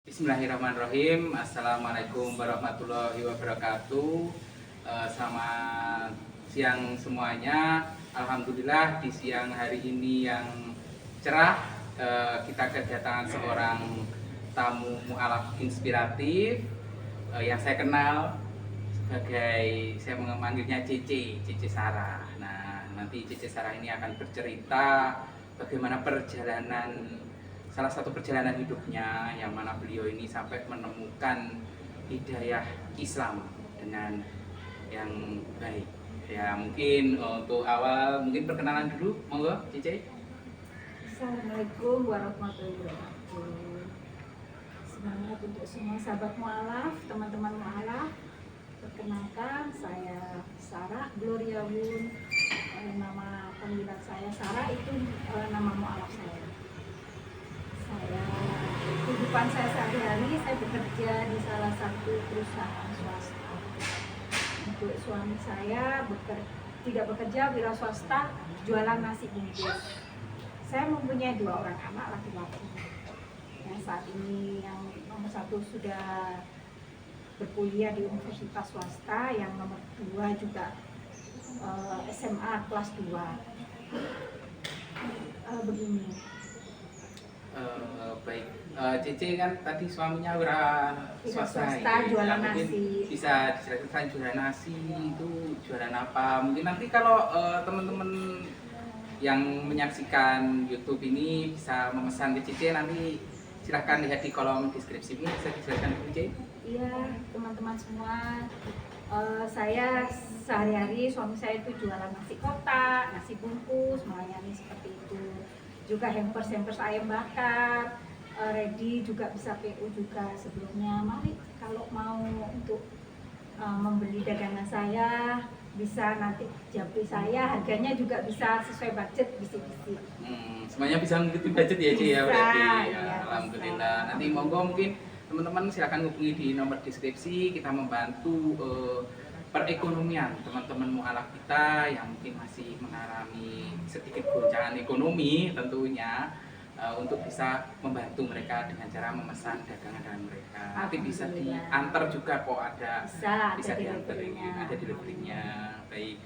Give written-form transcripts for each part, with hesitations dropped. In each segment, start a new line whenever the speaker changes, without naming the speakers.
Bismillahirrahmanirrahim. Assalamualaikum warahmatullahi wabarakatuh. Selamat siang semuanya. Alhamdulillah di siang hari ini yang cerah, kita kedatangan seorang tamu mualaf inspiratif yang saya kenal sebagai, saya memanggilnya Cece Sarah. Nah, nanti Cece Sarah ini akan bercerita bagaimana salah satu perjalanan hidupnya, yang mana beliau ini sampai menemukan hidayah Islam dengan yang baik. Ya, mungkin untuk awal mungkin perkenalan dulu, monggo Cice.
Assalamualaikum warahmatullahi wabarakatuh. Semangat untuk semua sahabat mualaf, teman-teman mualaf. Perkenalkan, saya Sarah Gloria Wun. Nama panggilan saya Sarah, itu nama mualaf saya. Kehidupan saya sehari-hari, saya bekerja di salah satu perusahaan swasta. Untuk suami saya tidak bekerja, wira swasta, jualan nasi bungkus. Saya mempunyai 2 orang anak laki-laki. Yang saat ini yang nomor 1 sudah berkuliah di universitas swasta, yang nomor 2 juga SMA kelas 2. Begini.
Baik, Cece kan tadi suaminya wira swasta,
jualan
mungkin
nasi.
bisa diceritakan jualan nasi itu jualan apa? Mungkin nanti kalau teman-teman yang menyaksikan YouTube ini bisa memesan ke Cece, nanti silahkan lihat di kolom deskripsi ini, bisa dijelaskan ke Cece.
Iya, teman-teman semua, saya sehari-hari, suami saya itu jualan nasi kotak, nasi bungkus, melayani seperti itu. Juga hampers ayam bakar, ready, juga bisa PO juga sebelumnya. Mari kalau mau untuk membeli dagangan saya, bisa nanti japri saya, harganya juga bisa sesuai budget, bisi-bisi.
Semuanya bisa mengikuti budget ya Ci ya berarti. Ya, alhamdulillah.
Bisa.
Nanti monggo mungkin teman-teman silakan hubungi di nomor deskripsi, kita membantu perekonomian teman-teman mualaf kita yang mungkin masih mengalami sedikit goncangan ekonomi tentunya, untuk bisa membantu mereka dengan cara memesan dagangan mereka. Nanti bisa diantar juga kok, bisa diantar, ada deliverynya. Baik,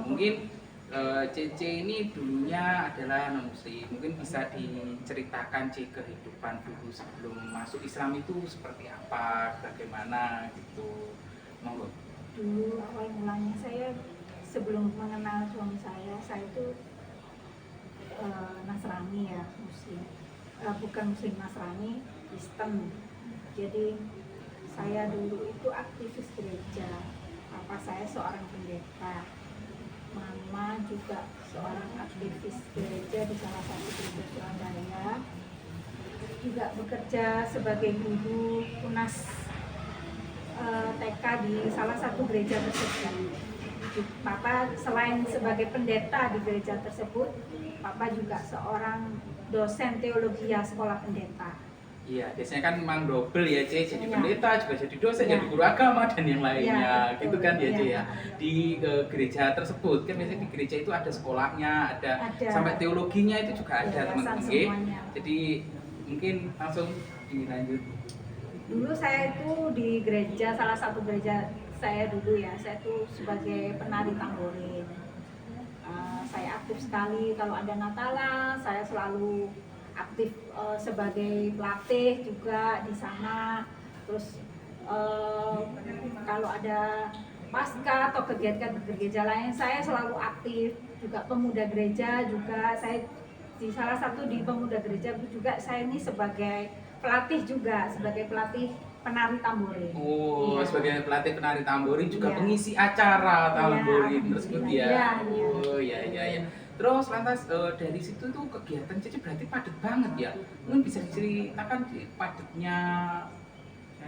mungkin Cece ini dulunya adalah non muslim, mungkin bisa diceritakan Ci kehidupan dulu sebelum masuk Islam itu seperti apa, bagaimana gitu, monggo.
Dulu awal mulanya saya sebelum mengenal suami saya itu Nasrani ya, muslim, bukan muslim Nasrani, Kristen. Jadi saya dulu itu aktivis gereja. Papa saya seorang pendeta, mama juga seorang aktivis gereja di salah satu gereja Surabaya, juga bekerja sebagai guru UNAS TK di salah satu gereja tersebut. Papa selain sebagai pendeta di gereja tersebut, Papa juga seorang dosen teologi sekolah pendeta.
Iya, biasanya kan memang double ya C, jadi pendeta juga jadi dosen,
jadi
guru agama dan yang lainnya,
betul,
gitu kan ya C ya. Di gereja tersebut kan biasanya di gereja itu ada sekolahnya, ada sampai teologinya itu juga ada teman-teman. Jadi mungkin langsung dilanjut.
Dulu saya itu di gereja, salah satu gereja saya dulu ya, saya itu sebagai penari tamborin. Saya aktif sekali, kalau ada Natalan saya selalu aktif sebagai pelatih juga di sana. Terus kalau ada pasca atau kegiatan gereja lain saya selalu aktif. Juga pemuda gereja juga, saya di salah satu di pemuda gereja juga saya ini sebagai pelatih juga, sebagai pelatih penari tamborin.
Oh, iya. Sebagai pelatih penari tamborin juga pengisi acara tamborin tersebut ya. Oh iya. Terus lantas dari situ tuh kegiatan Cece berarti padat banget ya. Mungkin bisa diceritakan padatnya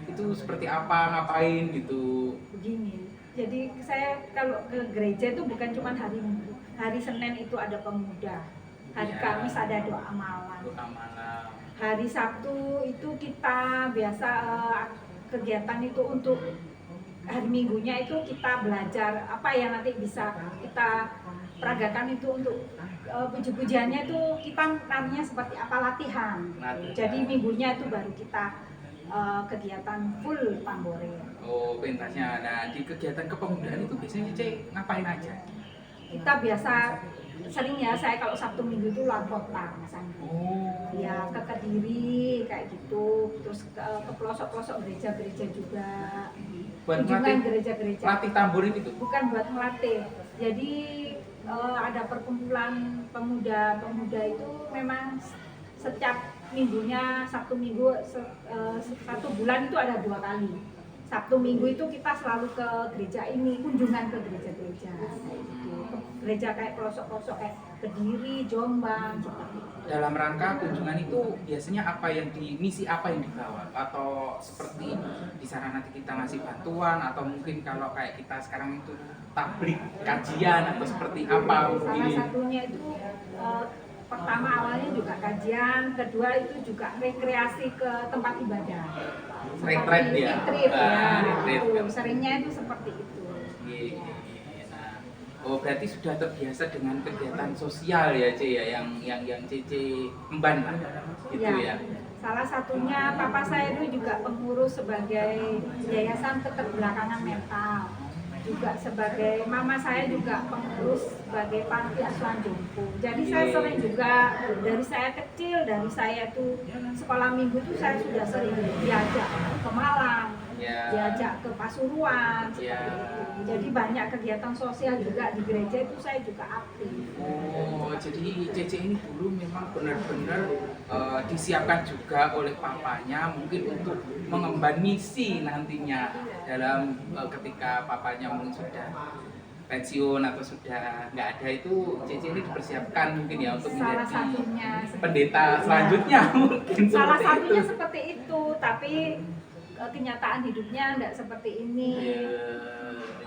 itu seperti apa, ngapain gitu.
Begini, jadi saya kalau ke gereja itu bukan cuma hari Minggu. Hari Senin itu ada pemuda, hari Kamis ada doa malam. Hari Sabtu itu kita biasa kegiatan itu untuk hari Minggunya itu kita belajar apa yang nanti bisa kita peragakan itu untuk puji-pujiannya itu kita nantinya seperti apa latihan. Jadi minggunya itu baru kita kegiatan full tambore.
Oh, pentasnya. Nah, di kegiatan kepemudaan itu biasanya Cece ngapain aja?
Kita biasa sering ya, saya kalau Sabtu Minggu itu luar kota Mas Andi.
Oh.
Ya ke Kediri kayak gitu, terus ke pelosok-pelosok gereja-gereja juga.
Buat
Kunjungan
melatih,
gereja-gereja.
latih tamborin itu?
Bukan buat melatih. Jadi ada perkumpulan pemuda-pemuda itu memang setiap minggunya, Sabtu Minggu satu bulan itu ada 2 kali. Sabtu Minggu itu kita selalu ke gereja ini, kunjungan ke gereja-gereja gitu. Ke gereja kayak pelosok-pelosok kayak Kediri, Jombang seperti itu.
Dalam rangka kunjungan itu biasanya misi apa yang dibawa? Atau seperti di sana nanti kita ngasih bantuan, atau mungkin kalau kayak kita sekarang itu tablik kajian atau seperti apa
Salah
ini?
satunya itu pertama awalnya juga kajian, kedua itu juga rekreasi ke tempat ibadah.
Retret ya?
Retreat ya.
Retreat.
Itu, seringnya itu seperti itu.
Iya. Nah, oh berarti sudah terbiasa dengan kegiatan sosial ya, Ce ya, yang Cece emban lah, gitu ya.
Salah satunya papa saya itu juga pengurus sebagai yayasan keterbelakangan mental. Juga sebagai mama saya juga pengurus sebagai panti asuhan jompo. Jadi saya sering juga dari saya kecil, dari saya tuh sekolah minggu tuh saya sudah sering diajak ke Malang, diajak ke Pasuruan seperti itu. Jadi banyak kegiatan sosial juga di gereja itu saya juga aktif.
Oh, jadi Cece ini dulu memang benar-benar disiapkan juga oleh papanya mungkin untuk mengemban misi nantinya dalam ketika papanya mungkin sudah pensiun atau sudah nggak ada, itu Cece ini dipersiapkan mungkin ya untuk
Salah
menjadi
satunya
pendeta selanjutnya mungkin
salah
seperti
satunya
itu.
seperti itu, tapi kenyataan hidupnya tidak seperti ini.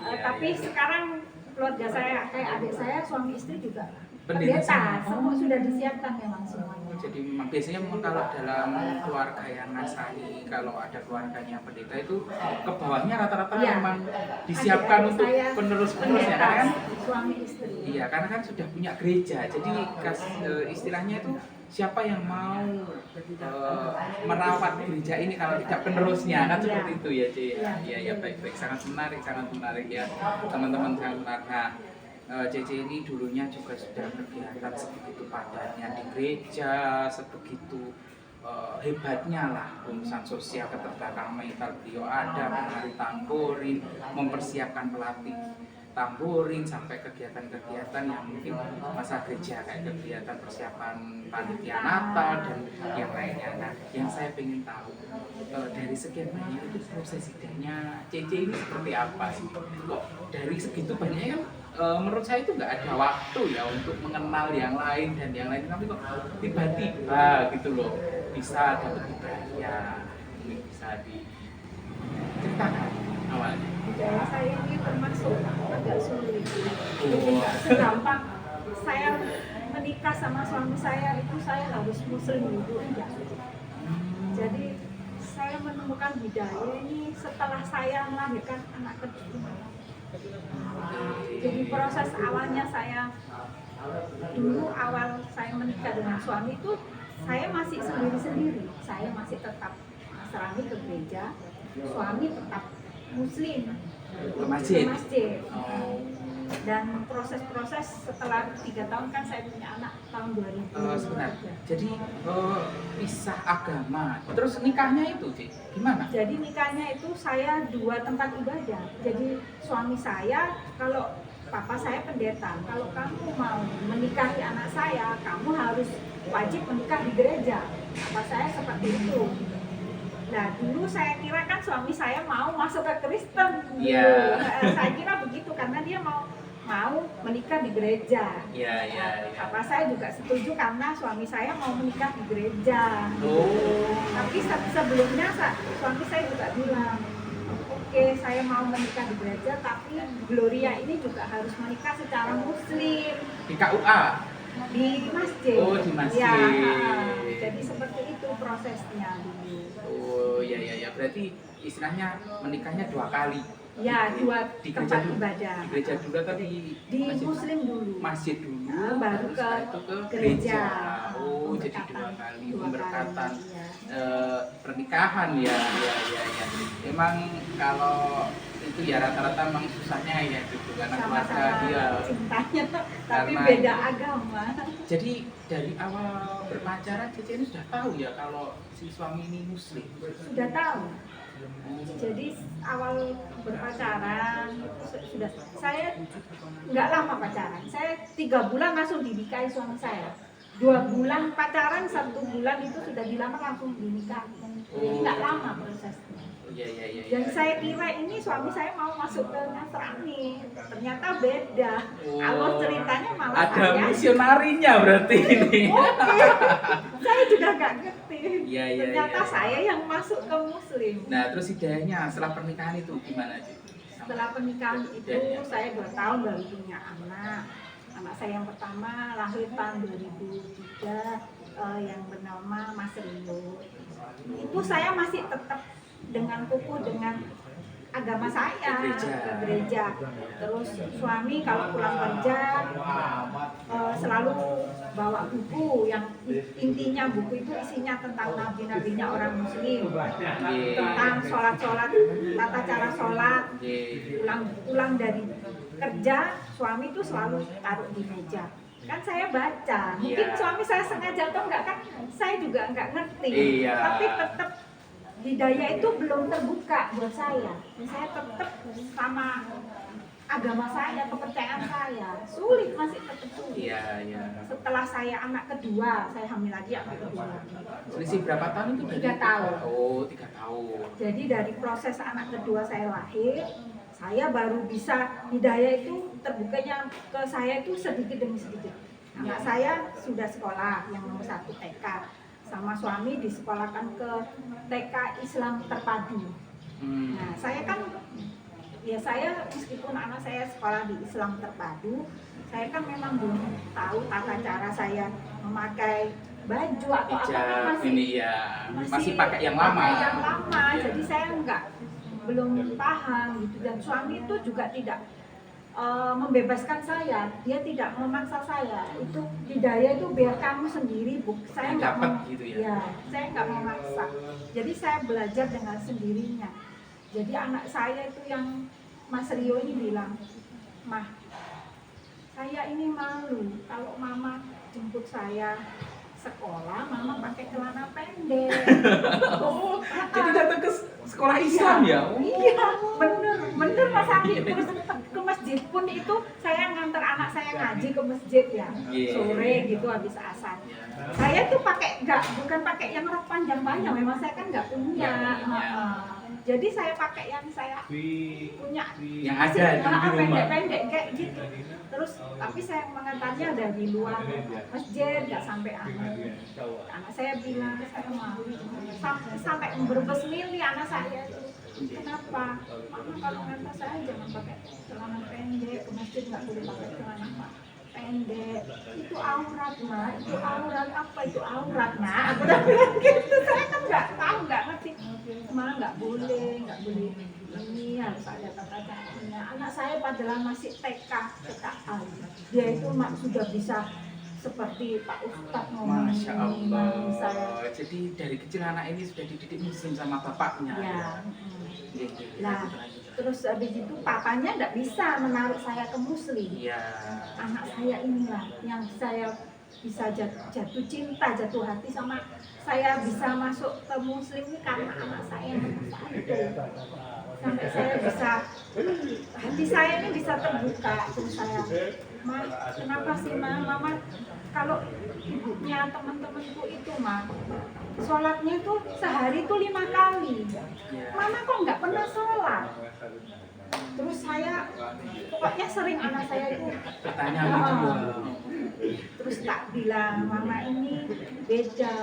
Tapi sekarang keluarga saya kayak adik saya, suami istri juga pendeta, semua sudah disiapkan memang semuanya.
Jadi memang biasanya memang kalau dalam keluarga yang Nasrani, kalau ada keluarganya pendeta itu ke bawahnya rata-rata memang disiapkan
Adik-adik
untuk
saya
penerus-penerusnya
pendeta,
kan?
suami istri.
Iya, karena kan sudah punya gereja. Jadi istilahnya itu siapa yang mau merawat gereja ini kalau tidak penerusnya kan seperti itu ya, Ci. Iya, baik, sangat menarik ya, teman-teman, sangat menarik. Nah, Cece ini dulunya juga sudah berkegiatan sebegitu padatnya di gereja, sebegitu hebatnya lah urusan sosial keterbelakangan mental beliau ada, menari tamborin, mempersiapkan pelatih tamborin sampai kegiatan-kegiatan yang mungkin masa gereja kayak kegiatan persiapan panitia Natal dan yang lainnya. Nah, yang saya ingin tahu dari sekian banyak itu proses idenya Cece ini seperti apa sih? Kok dari segitu banyaknya kan menurut saya itu nggak ada waktu ya untuk mengenal yang lain dan yang lain, tapi kok tiba-tiba gitu loh bisa dapat hidayah, mungkin bisa diceritakan awalnya.
Budaya saya ini termasuk agak sulit, jadi nggak segampang saya menikah sama suami saya itu saya harus muslim dulu, enggak. Jadi saya menemukan hidayah ini setelah saya melahirkan anak kedua. Jadi proses awalnya awal saya menikah dengan suami itu saya masih sendiri-sendiri, saya masih tetap Nasrani ke gereja, suami tetap Muslim
ke masjid.
Dan proses-proses setelah 3 tahun kan saya punya anak tahun 2000.
Sebentar, jadi pisah agama, terus nikahnya itu Ci, gimana?
Jadi nikahnya itu saya 2 tempat ibadah. Jadi suami saya, kalau papa saya pendeta, kalau kamu mau menikahi anak saya, kamu harus wajib menikah di gereja. Papa saya seperti itu. Nah dulu saya kira kan suami saya mau masuk ke Kristen. Saya kira begitu karena dia mau menikah di gereja. Papa saya juga setuju karena suami saya mau menikah di gereja. Tapi sebelumnya suami saya juga bilang, oke, saya mau menikah di gereja, tapi Gloria ini juga harus menikah secara Muslim.
Di KUA?
Di masjid.
Oh, di masjid.
Ya, jadi seperti itu prosesnya dulu.
Oh, ya. Berarti istilahnya menikahnya 2 kali.
Ya, 2
di
tempat
gereja
ibadah.
Di gereja dulu atau di
masjid? Muslim dulu.
Masjid dulu.
Baru
ke
gereja.
Oh, jadi 2 kali pemberkatan. pernikahan ya. Emang kalau itu ya rata-rata memang susahnya ya gitu karena keluarga
Sama-sama
dia.
cintanya, tapi
Karena
beda agama.
Jadi dari awal berpacaran Cece ini sudah tahu ya kalau si suami ini muslim.
Sudah tahu. Jadi awal berpacaran sudah, saya nggak lama pacaran, saya 3 bulan langsung dinikahi suami saya. 2 bulan pacaran, 1 bulan itu sudah dilamar langsung dinikahi. Jadi nggak lama prosesnya.
Iya.
Dan saya kira ini suami saya mau masuk ke Nasrani, ternyata beda. Alur ceritanya malah
ada
saya.
misionarinya berarti ini.
Oke, saya juga nggak ngerti.
Iya.
Ternyata saya yang masuk ke Muslim.
Nah terus hidayahnya setelah pernikahan itu gimana sih?
Setelah pernikahan itu saya 2 tahun baru punya anak. Anak saya yang pertama lahir tahun 2003 yang bernama Mas Rio. Itu saya masih tetap dengan kukuh dengan agama saya ke gereja. Terus suami kalau pulang kerja selalu bawa buku yang intinya buku itu isinya tentang nabi-nabinya orang muslim, tentang sholat-sholat, tata cara sholat. Pulang dari kerja suami itu selalu taruh di meja. Kan saya baca, mungkin suami saya sengaja atau enggak kan saya juga enggak ngerti. Tapi tetap hidayah itu belum terbuka buat saya. Saya tetap sama agama saya, kepercayaan saya. Sulit, masih tetap sulit.
Iya.
Setelah saya anak kedua, saya hamil lagi anak kedua.
Selisih berapa tahun itu?
3 tahun.
Oh, 3 tahun.
Jadi dari proses anak kedua saya lahir, saya baru bisa hidayah itu terbukanya ke saya itu sedikit demi sedikit. Anak saya sudah sekolah, yang nomor 1 TK. Sama suami disekolahkan ke TK Islam Terpadu. Nah, saya kan, ya saya meskipun anak saya sekolah di Islam Terpadu, saya kan memang belum tahu tata cara saya memakai baju atau apa kan
masih pakai yang lama.
Jadi saya belum paham gitu, dan suami itu juga tidak membebaskan saya, dia tidak memaksa saya. Itu hidayah itu biar kamu sendiri, saya nggak mau, saya nggak memaksa. Jadi saya belajar dengan sendirinya. Jadi anak saya itu yang Mas Rio ini bilang, "Mah, saya ini malu kalau mama jemput saya sekolah, mama pakai celana pendek."
Oh, jadi datang ke sekolah Islam ya?
Iya, bener Mas Andi. Terus ke masjid pun itu saya nganter anak saya ngaji ke masjid ya, sore gitu habis asar. Saya tuh bukan pakai yang rok panjang-panjang, memang saya kan nggak punya. Jadi saya pakai yang saya punya,
yang ada di rumah,
pendek-pendek kayak gitu. Terus tapi saya mengantarnya dari luar masjid, nggak sampai anak saya bilang saya malu, sampai berbes mili anak saya itu. Kenapa? Mama kalau ngantar saya jangan pakai celana pendek ke masjid, nggak boleh pakai celana pendek. Itu aurat, Ma. Itu aurat. Apa itu aurat, Ma? Aku udah bilang gitu. Saya kan nggak tahu, nggak ngerti. Ma, nggak boleh ini, harus ada tata caranya. Anak saya padahal masih TK TKA. Dia itu sudah bisa seperti Pak Ustadz ngomong.
Masya Allah. Jadi dari kecil anak ini sudah dididik muslim sama bapaknya.
Ya. Nah, terus habis itu papanya nggak bisa menarik saya ke muslim. Anak saya inilah yang saya bisa jatuh cinta, jatuh hati sama, saya bisa masuk ke muslim ini karena anak saya nomor 1. Sampai saya bisa, hati saya ini bisa terbuka. Terus saya, "Ma, kenapa sih Mama kalau ibunya teman-temanku itu sholatnya itu sehari itu 5 kali, Mama kok nggak pernah sholat?" Terus saya pokoknya sering anak saya itu
bertanya gitu.
Terus tak bilang, "Mama ini beda,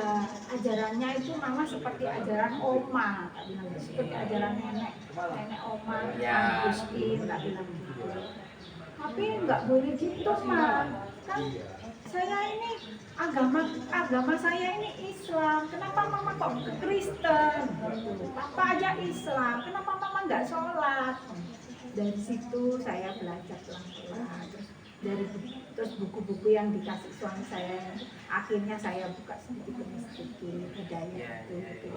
ajarannya itu Mama seperti ajaran Oma," tak bilang, "seperti ajaran nenek Oma, Agustin," tak bilang gitu. "Tapi nggak boleh gitu, Ma, kan saya ini agama saya ini Islam, kenapa Mama kok Kristen? Papa aja Islam, kenapa Mama nggak sholat?" Dari situ saya belajar pelan-pelan. Dari Terus buku-buku yang dikasih suami saya, akhirnya saya buka sedikit demi sedikit hidayah itu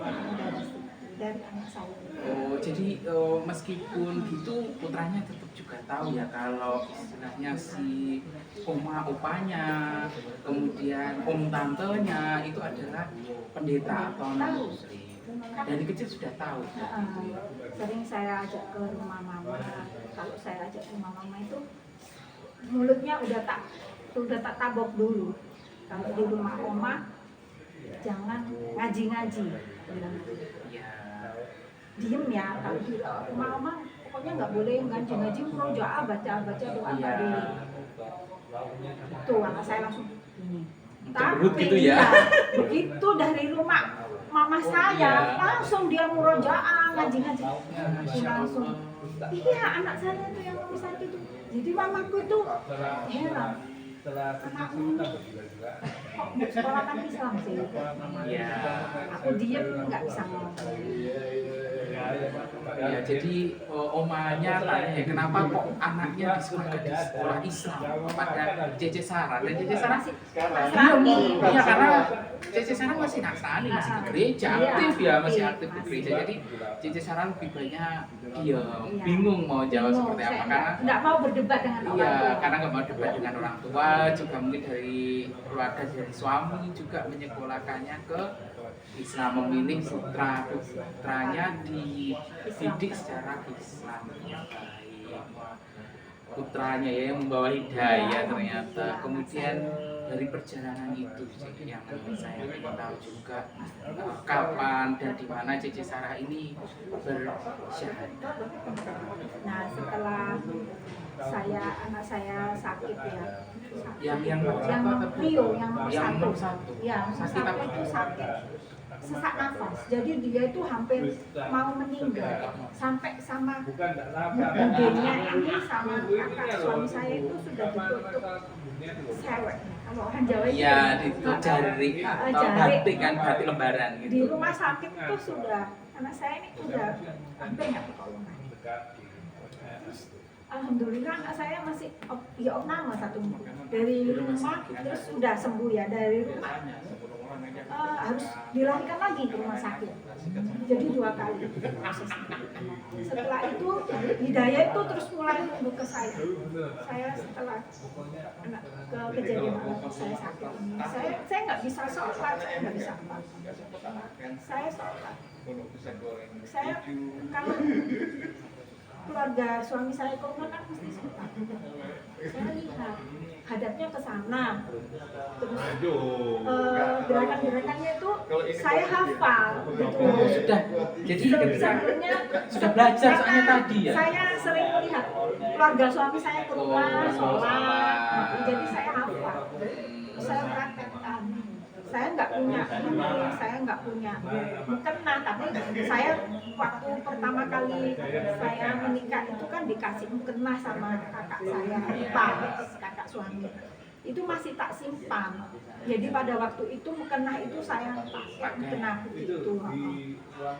dari anak saya.
Oh, jadi meskipun gitu putranya tetap juga tahu ya kalau istilahnya si oma opanya, kemudian om tantenya itu adalah pendeta atau non muslim. Dari kecil sudah tahu.
Sering saya ajak ke rumah mama. Kalau saya ajak ke rumah mama itu mulutnya udah tak tabok dulu. Kalau di rumah oma jangan ngaji-ngaji bilang.
Ya.
Diem ya, kalau di rumah oma pokoknya nggak boleh ngaji-ngaji, murojaah baca doa nggak boleh. Tuh anak saya langsung ini.
Cemberut gitu ya.
Begitu dari rumah mama saya langsung dia murojaah ngaji-ngaji. Langsung iya anak saya itu yang nomor 1 itu. Jadi mamaku itu heran. Anakmu kok nggak sekolahkan Islam sih?
Iya.
Aku diem nggak bisa ngomong.
Ya, jadi omanya tanya ya kenapa kok anaknya disekolahkan di sekolah Islam kepada Cece Sarah. Dan Cece Sarah
Masih
Nasrani. Iya, karena Cece Sarah masih Nasrani, masih ke gereja, aktif ya, masih aktif ke gereja. Jadi Cece Sarah lebih banyak diam, bingung mau jawab seperti apa karena
nggak mau berdebat dengan orang tua.
iya, karena nggak mau debat dengan orang tua, juga mungkin dari keluarga dari suami juga menyekolahkannya ke Islam, memilih putranya dididik secara Islam yang baik. Putranya ya yang membawa hidayah ternyata. Kemudian dari perjalanan itu yang saya ingin tahu juga kapan dan di mana Cece Sarah ini bersyahadat.
Nah setelah anak saya sakit ya,
yang
Rio yang nomor
yang nomor
1,
satu.
ya
Sakit apa?
itu sakit sesak nafas, jadi dia itu hampir mau meninggal sampai sama budenya ini sama kakak suami saya itu sudah ditutup sewek. Kalau orang Jawa itu
ya ditutup jari atau batik kan, batik lembaran gitu.
Di rumah sakit itu sudah anak saya ini udah hampir nggak pertolongan. Terus alhamdulillah anak saya masih opname 1 dari rumah, terus sudah sembuh ya dari rumah. Harus dilarikan lagi ke rumah sakit, jadi 2 kali prosesnya. Setelah itu hidayah itu terus mulai tumbuh ke saya setelah ke kejadian anak saya sakit ini, saya nggak bisa sholat, saya nggak bisa apa, saya sholat, saya kalau keluarga suami saya corona kan mesti sholat, saya lihat hadapnya ke sana, terus gerakan-gerakannya itu saya hafal gitu.
Sudah, jadi
sebenarnya
sudah belajar soalnya tadi ya.
Saya sering melihat keluarga suami saya ke rumah sholat, jadi saya hafal, saya praktekkan. Saya nggak punya mukena, tapi saya waktu pertama kali saya menikah itu kan dikasih mukena sama kakak saya, kakak suami. Itu masih tak simpan. Jadi pada waktu itu mukena itu saya pakai mukena itu.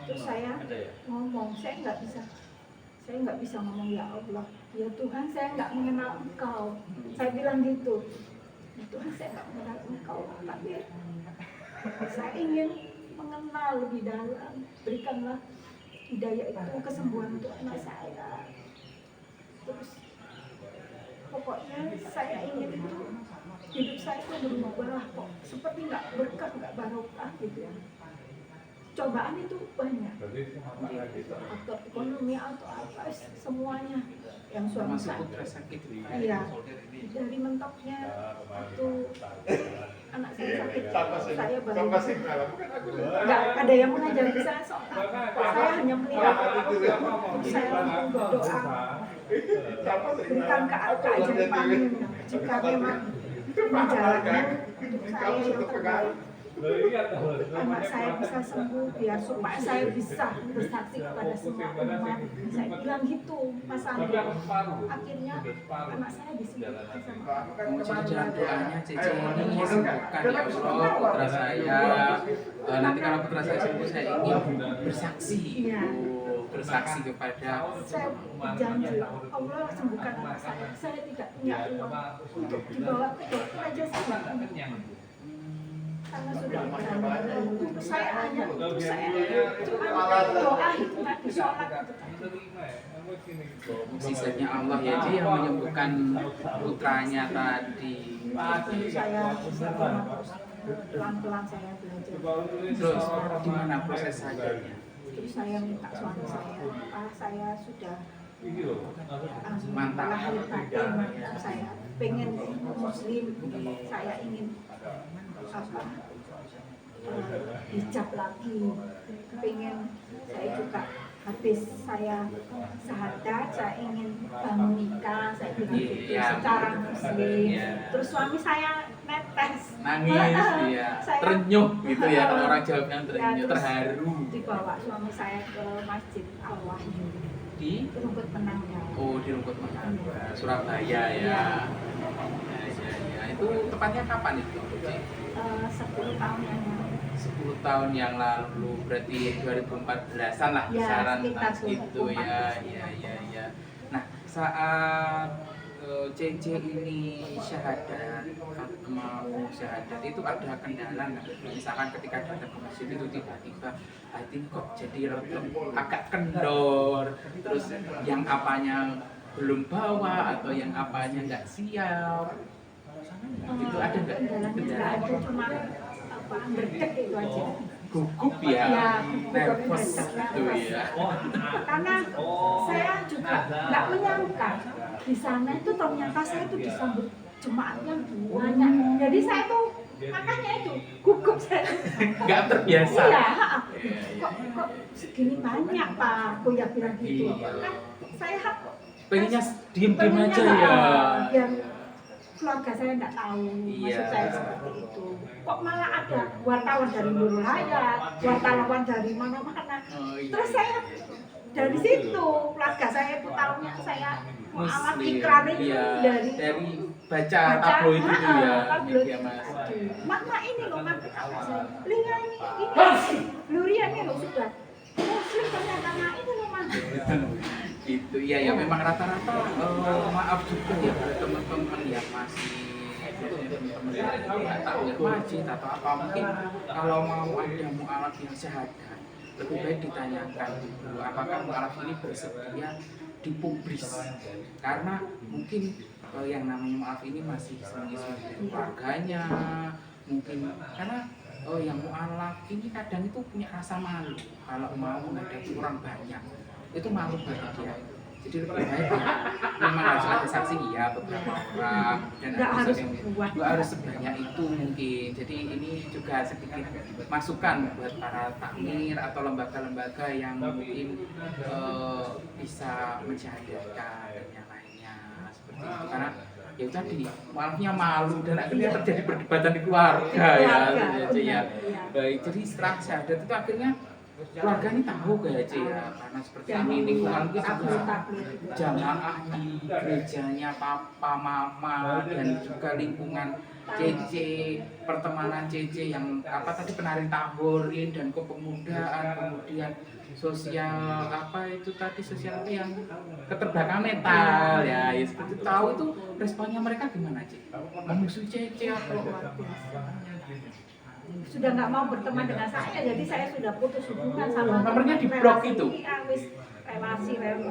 Terus saya ngomong, saya nggak bisa ngomong ya Allah, ya Tuhan saya nggak mengenal Engkau. Saya bilang gitu. Ya Tuhan saya nggak mengenal Engkau, tapi saya ingin mengenal lebih dalam. Berikanlah hidayah itu, kesembuhan untuk anak saya. Terus pokoknya saya ingin itu hidup saya itu berubah kok, seperti nggak berkah, nggak barokah gitu ya. Cobaan itu banyak, atau ekonomi atau apa, semuanya yang suami saya. Iya, dari mentoknya waktu anak saya sakit, saya baru nggak ada yang mengajari saya sholat, saya hanya melihat, saya langsung berdoa, berikan keajaiban jika memang menjalani untuk saya yang terbaik. Anak saya bisa sembuh, biar supaya saya bisa bersaksi kepada semua umat. Saya bilang gitu, Mas Andi. Akhirnya anak saya disembuhkan sama Allah.
Jadi dalam doanya Cece ini sembuhkan ya Allah putra saya. Nanti kalau putra saya sembuh saya ingin bersaksi. bersaksi kepada
saya berjanji Allah sembuhkan anak saya tidak punya uang untuk dibawa ke dokter aja saya karena sudah untuk saya hanya untuk saya cuma doa itu nggak disolat
sisanya Allah ya Ci yang menyembuhkan putranya tadi.
jadi saya terus pelan-pelan saya belajar
Terus gimana proses sadarnya?
terus saya minta suami saya sudah
Mantap.
lahir batin saya pengen muslim saya ingin hijab lagi pengen saya juga habis saya syahadat saya ingin bangun nikah saya bilang gitu secara muslim terus suami saya netes
Nangis ya, terenyuh gitu ya kalau orang Jawanya terenyuh,
terus
terharu.
dibawa suami saya ke Masjid Al-Wahyu
Di
Rumput Penanggal.
Oh di Rumput Penanggal, Surabaya ya. Ya. Itu tepatnya kapan itu?
10 tahun yang lalu.
10 tahun yang lalu, berarti 2014-an lah
Ya,
kisaran
sekitar
itu ya. Nah, saat CC ini syahadat, mau syahadat itu ada kendala nggak? Misalkan ketika datang ke masjid itu tiba-tiba hati kok jadi agak kendor, terus yang apanya belum bawa atau yang apanya nggak siap, itu ada nggak?
Kendalanya nggak ada, cuma berdek itu aja.
Gugup ya, nervous gitu ya.
Karena saya juga nggak menyangka di sana itu ternyata saya itu disambut jemaatnya banyak. Jadi saya tuh makanya itu gugup saya.
Nggak terbiasa.
Iya, kok segini banyak Pak, aku ya bilang gitu. Kan saya
pengennya diem-diem aja ya.
Biar keluarga saya nggak tahu, maksud saya seperti itu. Kok malah ada wartawan dari Nurul Hayat, wartawan dari mana-mana. Terus saya dari situ keluarga saya itu tahunya saya alat ikrar itu dari
baca tabloid itu ya,
media
massa.
Mak ini loh mak, Lia ini Luria ini loh sudah muslim ternyata ini loh mak.
Itu ya memang rata-rata maaf juga ya buat teman-teman yang masih nggak tahu masjid atau apa, mungkin kalau mau ada mualaf yang syahadat lebih baik ditanyakan dulu apakah mualaf ini bersedia dipublis, karena mungkin yang namanya mualaf ini masih sembunyi-sembunyi dari keluarganya mungkin, karena yang mualaf ini kadang itu punya rasa malu kalau mau menghadapi orang banyak, itu malu bagi dia. Jadi lebih baik memang harus ada saksi ya beberapa orang dan nggak harus sebanyak itu mungkin. Jadi ini juga sedikit masukan buat para takmir atau lembaga-lembaga yang mungkin bisa mensyahadatkan dan yang lainnya seperti itu, karena ya tadi maafnya malu dan akhirnya terjadi perdebatan di keluarga ya. Baik, jadi setelah syahadat itu akhirnya keluarga ini tahu kayak aja ya, karena seperti ini lingkungan kita juga jamaah di gerejanya papa mama dan juga lingkungan CC, pertemanan CC yang apa tadi penari taburin dan kepemudaan, kemudian sosial apa itu tadi sosial yang keterbelakangan mental ya seperti tahu itu responnya mereka gimana Cik? Memusuhi CC atau
sudah nggak mau berteman dengan saya, jadi saya sudah putus hubungan sama
nomornya di blok itu.
Relasi dari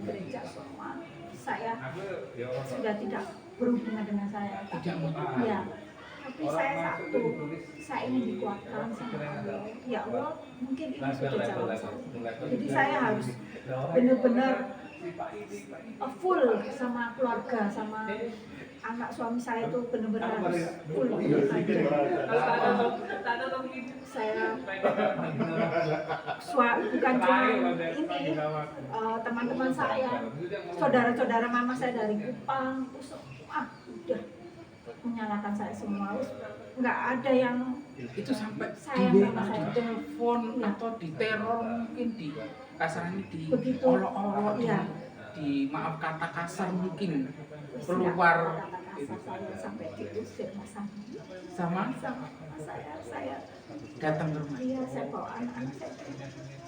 gereja semua, saya sudah tidak berhubungan dengan saya.
Tidak mau.
Ya, tapi saya satu, saya ingin dikuatkan sama Allah. Ya Allah, mungkin ini sudah jalan saya. Jadi saya harus benar-benar full sama keluarga, sama anak suami saya itu benar-benar harus full. Saya bukan cuma ini teman-teman saya, saudara-saudara mama saya dari Kupang, terus udah menyalahkan saya semua, nggak ada yang
itu sampai
sayang sama saya.
Di telepon atau di teror mungkin di kasarnya di
begitu
olok-olok
ya.
Di maaf kata kasar mungkin keluar
itu saya sampai diusir sama
sama
saya
datang ke rumah.
Iya, saya bawa anak-anak saya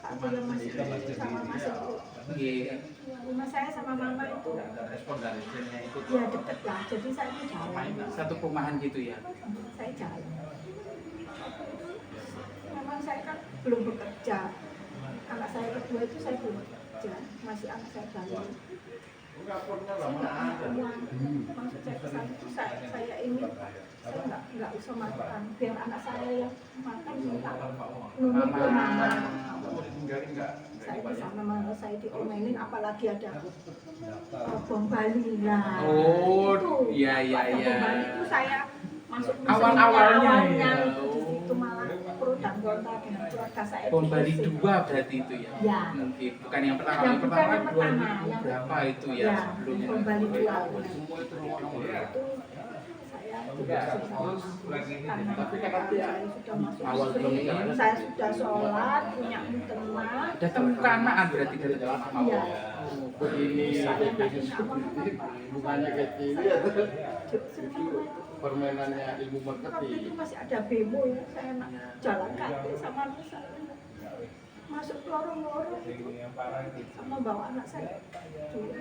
kakakku yang masih kecil sama Mas itu.
Iya.
Rumah saya sama mama itu ya deket lah, jadi saya itu jalan.
Satu perumahan gitu ya.
Saya jalan. Memang saya kan belum bekerja. Anak saya kedua itu saya belum bekerja, masih anak saya baru. Saya nggak punya uang. Maksud saya kesan itu saya ingin saya nggak usah makan, biar anak saya yang makan minta nunjuk ke mama. Saya di sana malah saya diomelin, apalagi ada bom Bali lah.
Oh, iya iya
Ada
iya.
bom Bali itu saya masuk
Awal-awalnya
itu
ya.
di situ malah perut dan gonta dengan keluarga saya.
Bom Bali
diusir.
2 berarti itu ya?
Ya.
Mungkin bukan yang pertama,
Yang
yang
bukan
pertama
yang pertama,
2000
yang
berapa itu ya,
Ya,
sebelumnya?
bom Bali 2. Itu saya diusir sama karena saya sudah masuk
Awal
Muslim, saya sudah sholat, punya mukena.
Datang keanakan berarti dari dalam awal.
Iya.
Begini,
Saya nggak punya apa-apa.
bukannya kecil
Saya
ya,
semua
permainannya ilmu
waktu itu
marketing.
masih ada bemo ya, saya jalan kaki sama anak saya masuk lorong-lorong itu sama bawa anak saya dulu.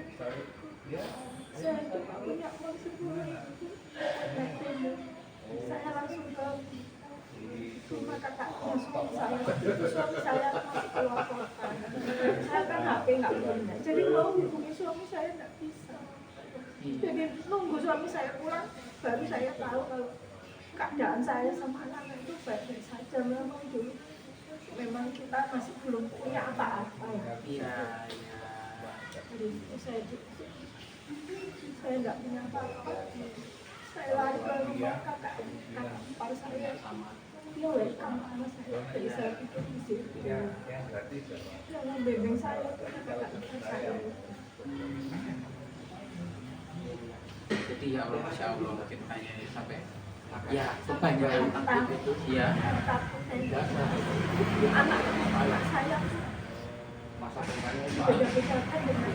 Saya itu punya uang sebulan naik bemo, saya langsung ke rumah kakaknya suami saya masih keluar kota. Saya kan HP nggak punya, jadi mau hubungi suami saya nggak bisa. Jadi nunggu suami saya pulang baru saya tahu kalau keadaan saya sama anak itu baik-baik saja. Memang dulu memang kita masih belum punya apa-apa ya.
Iya, iya.
Jadi saya nggak punya apa-apa. Saya lari ke rumah kakak ipar saya. Dia welcome sama saya. Jadi saya pikir di situ. Yang membimbing saya itu kakak ipar saya.
Jadi ya Allah, Masya Allah ceritanya ini sampai ya kebanyakan ya.
Anak saya beda-bedakan dengan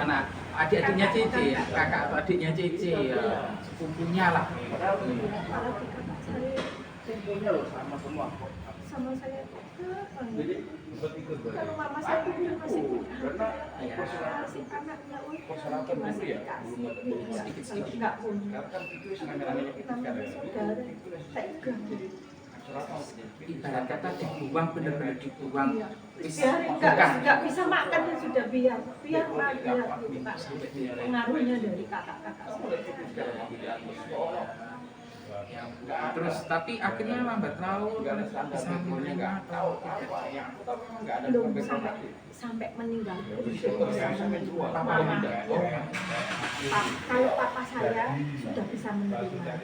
Anak adik-adiknya Cece, kakak atau adiknya Cece ya, sepupunya lah.
apalagi kakak saya sama saya kalau mama saya itu masih punya kasih anaknya untuk masih dikasih nggak punya namanya saudara tega
Ibarat kata dibuang, benar-benar dibuang. Wis,
biar nggak bisa makan ya sudah biar lah biar gitu Pak. Pengaruhnya dari kakak-kakak saya.
Ya, terus tapi akhirnya lambat laun bisa menerima atau tidak.
Belum sampai meninggal pun bisa menerima. Mama, kalau papa saya sudah bisa menerima.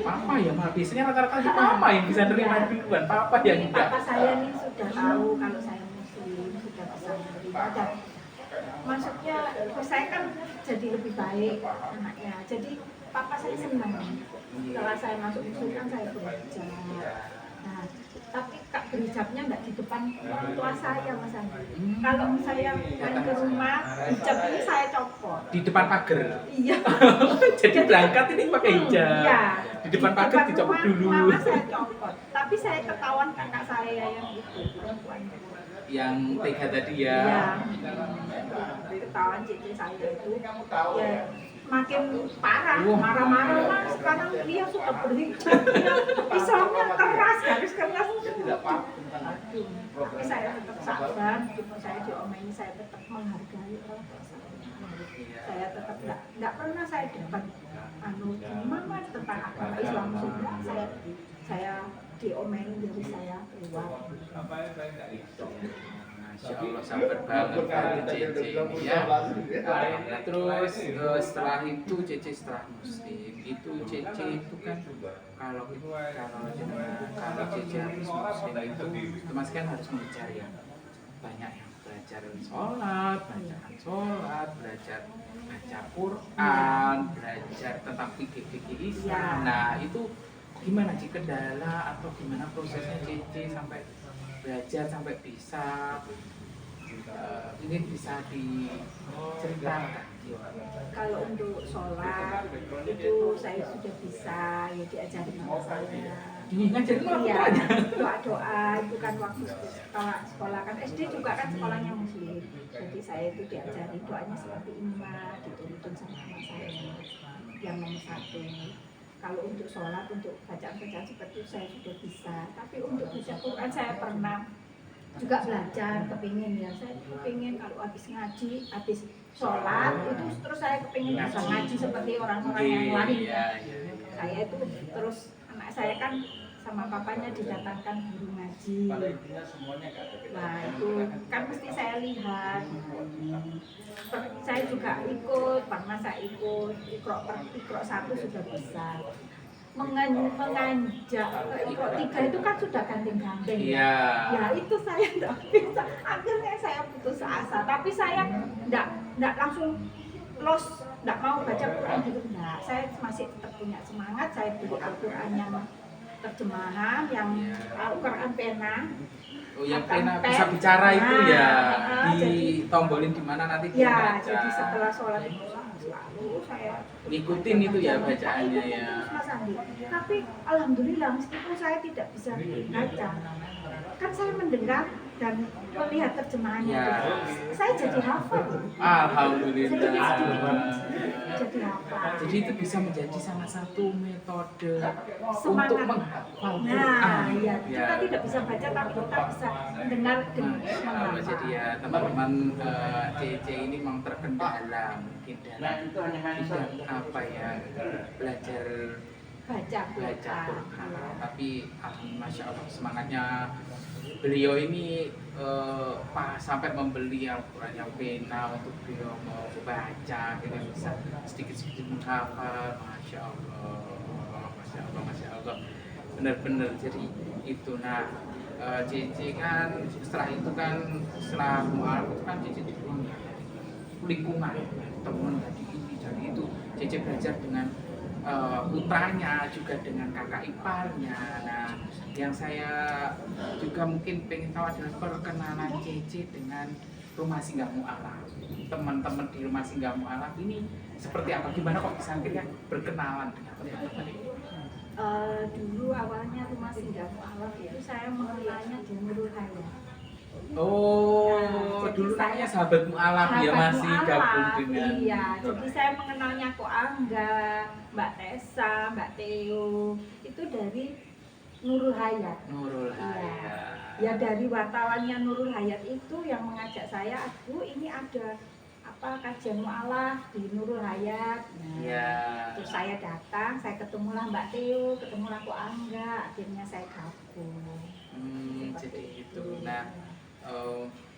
Papa ya malah biasanya rata-rata di mama yang bisa nerima duluan, papa yang enggak.
Papa saya nih sudah tahu kalau saya muslim, sudah bisa menerima. Dan maksudnya saya kan jadi lebih baik anaknya. Jadi papa saya senang setelah saya masuk muslim kan saya bekerja. Nah, tapi kak berhijabnya nggak di depan orang tua saya Mas Andi. Kalau saya main ke rumah, hijab ini saya copot.
Di depan pagar.
Iya.
Jadi berangkat ini pakai hijab.
Iya.
Di depan pagar dicopot
rumah,
dulu.
Mama saya copot. Tapi saya ketahuan kakak saya yang itu perempuan.
Yang tega tadi ya.
Iya. Ketahuan cici saya itu. Ya, makin parah, marah-marah lah. Sekarang dia sudah berhijab, pisaunya keras, garis keras. Aduh, tapi saya tetap sabar, meskipun saya diomeli, saya tetap menghargai orang tua saya. Saya tetap nggak pernah saya debat gimana tentang agama Islam sudah saya diomeli dari saya keluar.
Masya Allah sabar banget kan Cece ini ya. Nah, terus setelah itu Cece setelah muslim itu Cece itu kan kalau Cece habis muslim itu Mas kan harus belajar ya, banyak yang belajar sholat, belajar baca Quran, belajar tentang fikih-fikih Islam. Nah itu gimana sih kendala atau gimana prosesnya Cece sampai belajar sampai bisa ini bisa diceritakan.
Kalau untuk sholat itu saya sudah bisa ya diajari sama saya.
ngajarin malah
Iya,
putranya.
doa-doa itu kan waktu sekolah kan SD juga kan sekolahnya muslim. Jadi saya itu diajari doanya seperti ini Mbak, dituntun sama anak saya yang nomor 1. Kalau untuk sholat, untuk bacaan-bacaan seperti itu saya sudah bisa. Tapi untuk baca Quran saya pernah juga belajar, kepingin ya. Saya kepingin kalau habis ngaji, habis sholat itu terus saya kepingin bisa ngaji seperti orang-orang yang lain.
Iya.
Saya itu terus anak saya kan sama papanya didatangkan guru ngaji. Nah itu kan mesti saya lihat. Saya juga ikut, pernah saya ikut Iqra 1 sudah bisa. Menganjak Iqra 3 itu kan sudah gandeng-gandeng.
Iya.
Ya itu saya tidak bisa. Akhirnya saya putus asa. Tapi saya tidak langsung los, tidak mau baca Quran gitu. Nah, saya masih tetap punya semangat. Saya beli Al-Quran yang terjemahan, yang Al-Quran pena.
Oh yang
Akan
pena
pen.
bisa bicara itu ya,
Jadi-
ditombolin di mana nanti dia
Ya,
baca.
jadi setelah sholat itu selalu saya
Ngikutin itu ya bacaannya ya.
Mas Andi. Tapi alhamdulillah meskipun saya tidak bisa baca, kan saya mendengar dan melihat terjemahannya.
Ya.
Saya jadi hafal.
Alhamdulillah.
Jadi hafal.
Jadi itu bisa menjadi salah satu metode
Semangat.
untuk menghafal
Nah,
Quran.
iya. Kita tidak bisa baca tapi kita bisa mendengar dan menghafal.
Jadi ya teman-teman CC ini memang terkendala mungkin dalam bidang apa ya, belajar
baca
Quran. Tapi masya Allah semangatnya beliau ini sampai membeli Al-Quran yang pena untuk beliau mau baca gitu, bisa sedikit-sedikit menghafal. Masya Allah, benar-benar. Jadi itu Cici kan setelah itu kan setelah mualaf itu kan Cici di lingkungan teman tadi ini, jadi itu Cici belajar dengan putranya, juga dengan kakak iparnya. Nah, yang saya juga mungkin pengen tahu adalah perkenalan Cece dengan Rumah Singgah Mu'alaf. Teman-teman di Rumah Singgah Mu'alaf ini seperti apa? Gimana kok bisa akhirnya berkenalan dengan teman-teman ini?
Dulu awalnya Rumah Singgah Mu'alaf itu saya mengenalnya di Nurul Hayat.
Oh,
Nah,
dulu
jadi
namanya
saya-
sahabat Mu'alaf ya,
Sahabat
masih
Mu'alaf,
gabung dengan.
iya, jadi saya mengenalnya Ko Angga, Mbak Tessa, Mbak Theo itu dari Nurul Hayat.
Nurul
Iya.
Hayat.
Ya dari wartawannya Nurul Hayat itu yang mengajak saya, Bu ini ada kajian mu'alaf di Nurul Hayat. Nah,
Iya.
terus saya datang, saya ketemulah Mbak Theo, ketemulah Ko Angga, akhirnya saya gabung.
Jadi itu. Nah,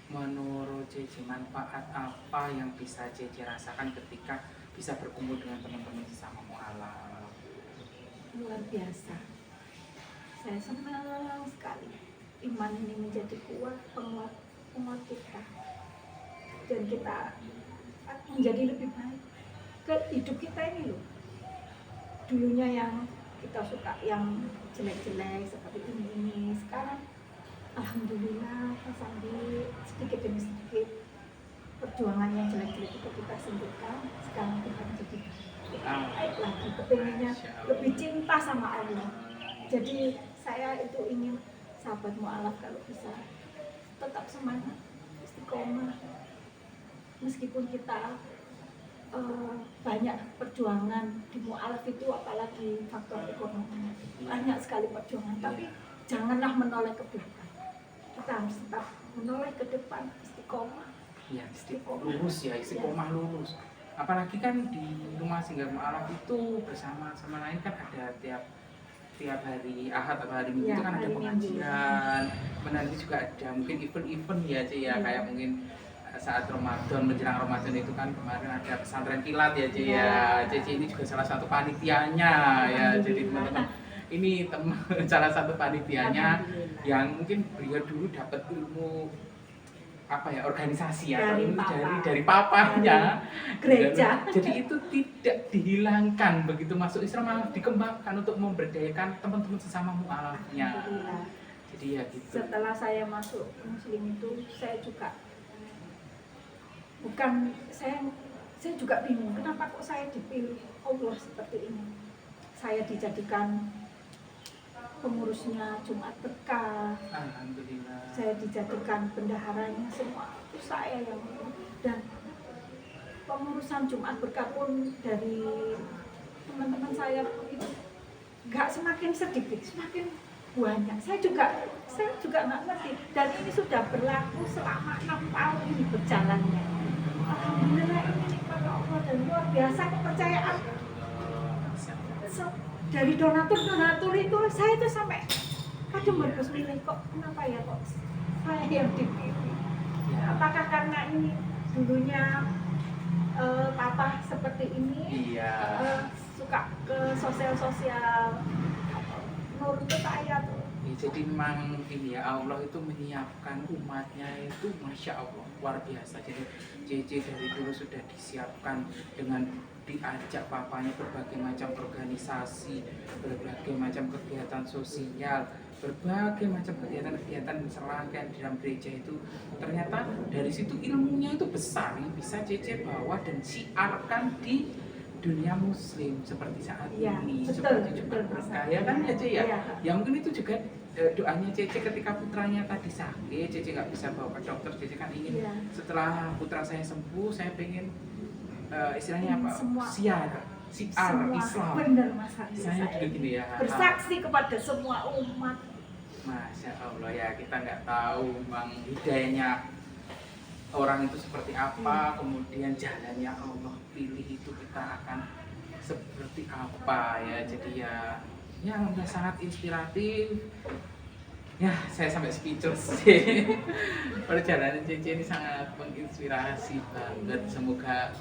menurut Cece manfaat apa yang bisa Cece rasakan ketika bisa berkumpul dengan teman-teman sesama mu'alaf?
Luar biasa. Saya senang sekali. Iman ini menjadi kuat, penguat kita. Dan kita menjadi lebih baik. Ke hidup kita ini loh. Dulunya yang kita suka yang jelek-jelek seperti ini. Sekarang alhamdulillah Mas Andi sedikit demi sedikit perjuangan yang jelek-jelek itu kita singkirkan. Sekarang kita menjadi baik lagi, kepengennya lebih cinta sama Allah. Jadi saya itu ingin sahabat mu'alaf kalau bisa tetap semangat, istiqomah. Meskipun kita banyak perjuangan di mu'alaf itu, apalagi faktor ekonomi, banyak sekali perjuangan, tapi janganlah menoleh ke belakang. Kita harus tetap menoleh ke depan, istiqomah.
Ya, istiqomah lurus. Apalagi kan di Rumah Singgah Mu'alaf itu bersama sama lain kan ada tiap hari Ahad atau hari Minggu
Ya,
itu kan ada
hari Minggu.
pengajian. Nanti juga ada mungkin event-event ya Ci ya,
Ya.
kayak mungkin saat Ramadan, menjelang Ramadan itu kan kemarin ada pesantren kilat ya Ci
Ya.
ya. Cici ini juga salah satu panitianya ya. Jadi teman-teman ini salah satu panitianya yang mungkin beliau dulu dapat ilmu organisasi ya,
Dari
ilmu
papa.
dari papanya
Gereja.
jadi itu tidak dihilangkan begitu masuk Islam, malah dikembangkan untuk memberdayakan teman-teman sesama mu'alafnya.
Alhamdulillah.
Jadi ya gitu.
Setelah saya masuk Muslim itu, saya juga saya juga bingung kenapa kok saya dipilih Allah seperti ini. Saya dijadikan pengurusnya Jumat Berkah,
Alhamdulillah.
saya dijadikan bendaharanya, semua itu saya yang dan pengurusan Jumat Berkah pun dari teman-teman saya pun itu nggak semakin sedikit, semakin banyak. Saya juga nggak ngerti, dan ini sudah berlaku selama 6 tahun ini berjalannya. Alhamdulillah, ini nikmat Allah dan luar biasa kepercayaan dari donatur itu. Saya tuh sampai kadang berpikir, kok kenapa ya kok saya yang dipilih? Apakah karena ini dulunya papa seperti ini, suka ke sosial menurut saya tuh.
Ya, jadi memang ini ya, Allah itu menyiapkan umatnya itu Masya Allah luar biasa. Jadi JJ dari dulu sudah disiapkan dengan diajak papanya berbagai macam organisasi, berbagai macam kegiatan sosial, berbagai macam kegiatan serangkaian di dalam gereja itu. Ternyata dari situ ilmunya itu besar yang bisa JJ bawa dan siarkan di dunia muslim seperti saat ini, seperti Jumat Berkah ya kan ya, ya. Ya mungkin itu juga doanya Cece ketika putranya tadi sakit, Cece nggak bisa bawa ke dokter. Cece kan ingin setelah putra saya sembuh, saya pengen istilahnya apa? Siar Islam.
Benar, Mas.
Saya juga gini ya.
Bersaksi kepada semua umat.
Masya Allah ya, kita nggak tahu bang hidayahnya orang itu seperti apa, kemudian jalannya Allah pilih itu kita akan seperti apa ya. Jadi ya udah sangat inspiratif ya, saya sampai speechless sih. Perjalanan Cece ini sangat menginspirasi banget. Semoga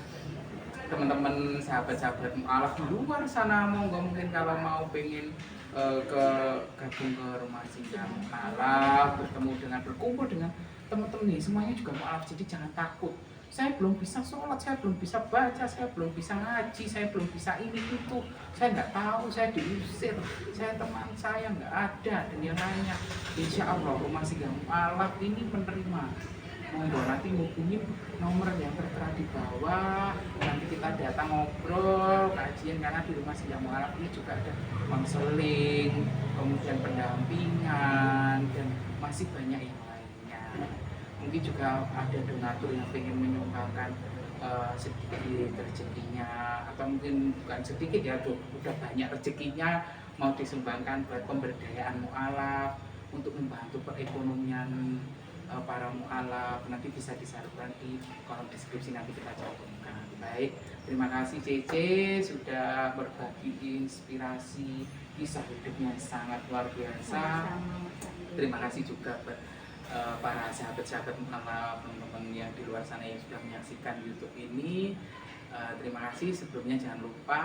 teman-teman sahabat-sahabat mu'alaf di luar sana mungkin kalau mau pengen gabung ke rumah singgah mu'alaf, berkumpul dengan teman-teman nih, semuanya juga mu'alaf, jadi jangan takut. Saya belum bisa sholat, saya belum bisa baca, saya belum bisa ngaji, saya belum bisa ini itu, saya nggak tahu, saya diusir, saya teman saya nggak ada dan yang lainnya. Insya Allah rumah singgah mu'alaf ini menerima. Monggo nanti hubungin nomor yang tertera di bawah, nanti kita datang ngobrol kajian, karena di rumah singgah mu'alaf ini juga ada konseling, kemudian pendampingan dan masih banyak yang lainnya. Mungkin juga ada donatur yang ingin menyumbangkan sedikit rezekinya, atau mungkin bukan sedikit ya, udah banyak rezekinya mau disumbangkan buat pemberdayaan mu'alaf untuk membantu perekonomian para mu'alaf. Nanti bisa disalurkan di kolom deskripsi, nanti kita cantumkan. Baik, terima kasih Cece sudah berbagi inspirasi kisah hidupnya sangat luar biasa. Terima kasih juga buat para sahabat-sahabat mu'alaf, teman-teman yang di luar sana yang sudah menyaksikan YouTube ini. Terima kasih. Sebelumnya jangan lupa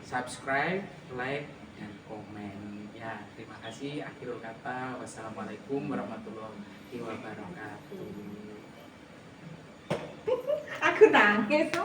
subscribe, like, dan komen ya. Terima kasih. Akhirul kata, wassalamualaikum warahmatullahi wabarakatuh.
Aku nangis tuh,